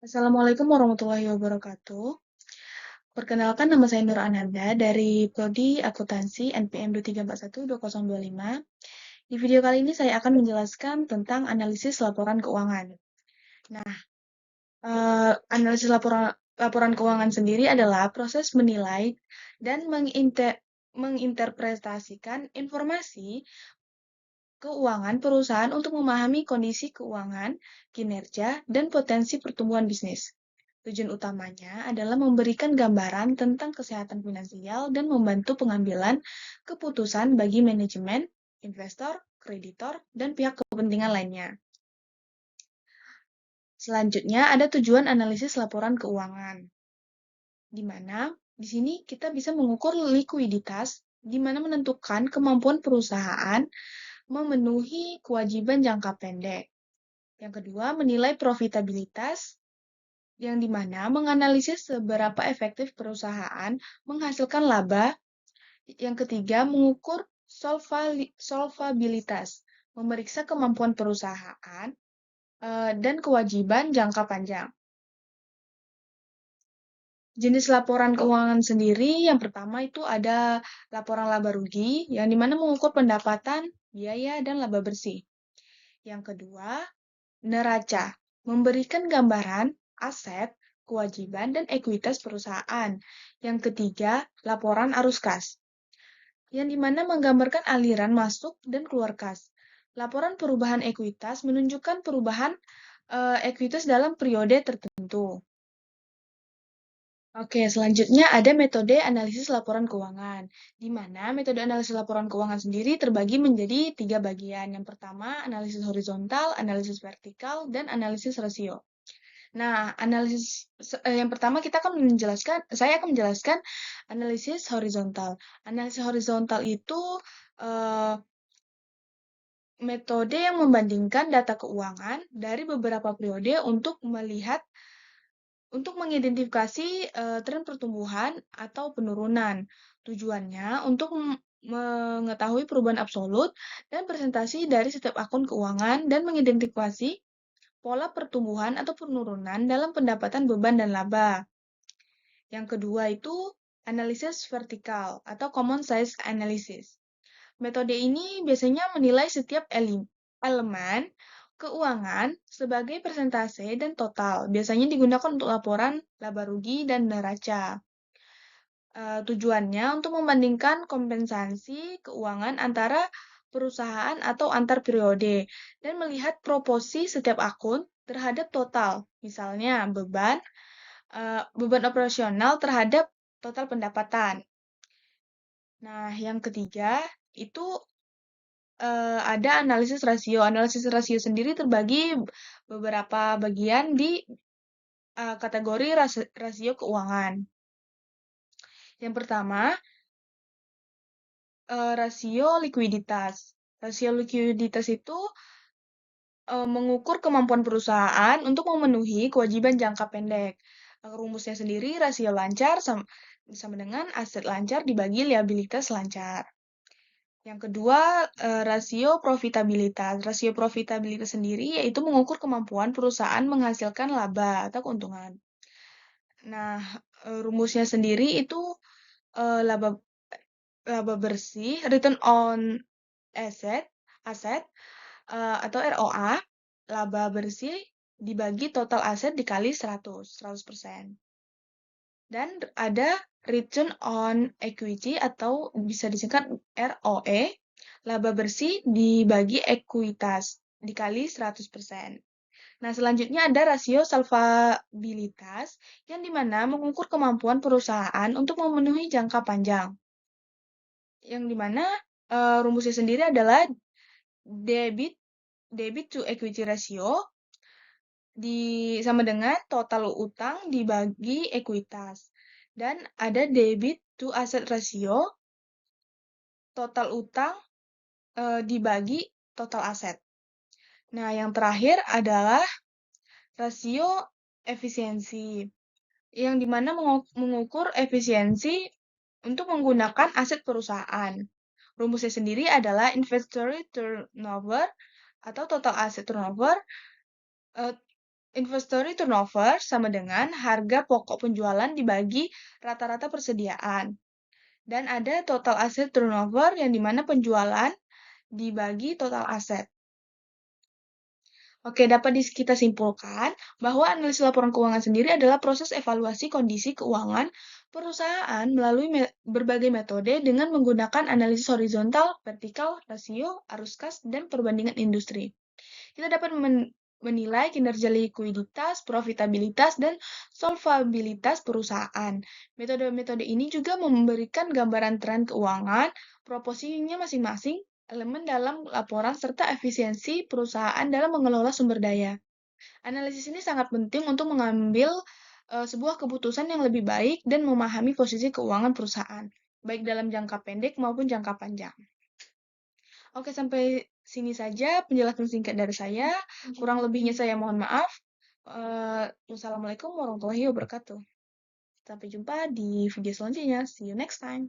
Assalamualaikum warahmatullahi wabarakatuh. Perkenalkan nama saya Nur Ananda dari Prodi Akuntansi NPM 23412025. Di video kali ini saya akan menjelaskan tentang analisis laporan keuangan. Nah, analisis laporan keuangan sendiri adalah proses menilai dan menginterpretasikan informasi keuangan perusahaan untuk memahami kondisi keuangan, kinerja, dan potensi pertumbuhan bisnis. Tujuan utamanya adalah memberikan gambaran tentang kesehatan finansial dan membantu pengambilan keputusan bagi manajemen, investor, kreditor, dan pihak kepentingan lainnya. Selanjutnya ada tujuan analisis laporan keuangan, di mana di sini kita bisa mengukur likuiditas, di mana menentukan kemampuan perusahaan memenuhi kewajiban jangka pendek. Yang kedua, menilai profitabilitas, yang di mana menganalisis seberapa efektif perusahaan menghasilkan laba. Yang ketiga, mengukur solvabilitas, memeriksa kemampuan perusahaan dan kewajiban jangka panjang. Jenis laporan keuangan sendiri, yang pertama itu ada laporan laba rugi, yang di mana mengukur pendapatan, biaya, dan laba bersih. Yang kedua, neraca, memberikan gambaran aset, kewajiban, dan ekuitas perusahaan. Yang ketiga, laporan arus kas, yang dimana menggambarkan aliran masuk dan keluar kas. Laporan perubahan ekuitas menunjukkan perubahan ekuitas dalam periode tertentu. Oke, selanjutnya ada metode analisis laporan keuangan, di mana metode analisis laporan keuangan sendiri terbagi menjadi 3 bagian. Yang pertama, analisis horizontal, analisis vertikal, dan analisis rasio. Nah, yang pertama saya akan menjelaskan analisis horizontal. Analisis horizontal itu eh, metode yang membandingkan data keuangan dari beberapa periode untuk mengidentifikasi tren pertumbuhan atau penurunan. Tujuannya untuk mengetahui perubahan absolut dan presentasi dari setiap akun keuangan dan mengidentifikasi pola pertumbuhan atau penurunan dalam pendapatan beban dan laba. Yang kedua itu analisis vertikal atau common size analysis. Metode ini biasanya menilai setiap elemen keuangan sebagai persentase dan total. Biasanya digunakan untuk laporan laba rugi dan neraca. Tujuannya untuk membandingkan kompensasi keuangan antara perusahaan atau antar periode dan melihat proporsi setiap akun terhadap total. Misalnya beban operasional terhadap total pendapatan. Nah, yang ketiga itu ada analisis rasio. Analisis rasio sendiri terbagi beberapa bagian di kategori rasio keuangan. Yang pertama, rasio likuiditas. Rasio likuiditas itu mengukur kemampuan perusahaan untuk memenuhi kewajiban jangka pendek. Rumusnya sendiri rasio lancar sama dengan aset lancar dibagi liabilitas lancar. Yang kedua, rasio profitabilitas. Rasio profitabilitas sendiri yaitu mengukur kemampuan perusahaan menghasilkan laba atau keuntungan. Nah, rumusnya sendiri itu laba bersih, return on asset atau ROA, laba bersih dibagi total aset dikali 100%. Dan ada return on equity atau bisa disingkat ROE, laba bersih dibagi ekuitas dikali 100%. Nah, selanjutnya ada rasio solvabilitas yang dimana mengukur kemampuan perusahaan untuk memenuhi jangka panjang. Yang dimana rumusnya sendiri adalah debit to equity ratio sama dengan total utang dibagi ekuitas. Dan ada debit to asset ratio, total utang dibagi total aset. Nah, yang terakhir adalah rasio efisiensi, yang dimana mengukur efisiensi untuk menggunakan aset perusahaan. Rumusnya sendiri adalah inventory turnover atau total asset turnover Inventory turnover sama dengan harga pokok penjualan dibagi rata-rata persediaan. Dan ada total asset turnover yang dimana penjualan dibagi total aset. Oke, dapat kita simpulkan bahwa analisis laporan keuangan sendiri adalah proses evaluasi kondisi keuangan perusahaan melalui berbagai metode dengan menggunakan analisis horizontal, vertikal, rasio, arus kas, dan perbandingan industri. Kita dapat menilai kinerja likuiditas, profitabilitas, dan solvabilitas perusahaan. Metode-metode ini juga memberikan gambaran tren keuangan, proporsinya masing-masing elemen dalam laporan serta efisiensi perusahaan dalam mengelola sumber daya. Analisis ini sangat penting untuk mengambil sebuah keputusan yang lebih baik dan memahami posisi keuangan perusahaan, baik dalam jangka pendek maupun jangka panjang. Oke, sampai sini saja penjelasan singkat dari saya. Kurang lebihnya saya mohon maaf. Wassalamualaikum warahmatullahi wabarakatuh. Sampai jumpa di video selanjutnya. See you next time.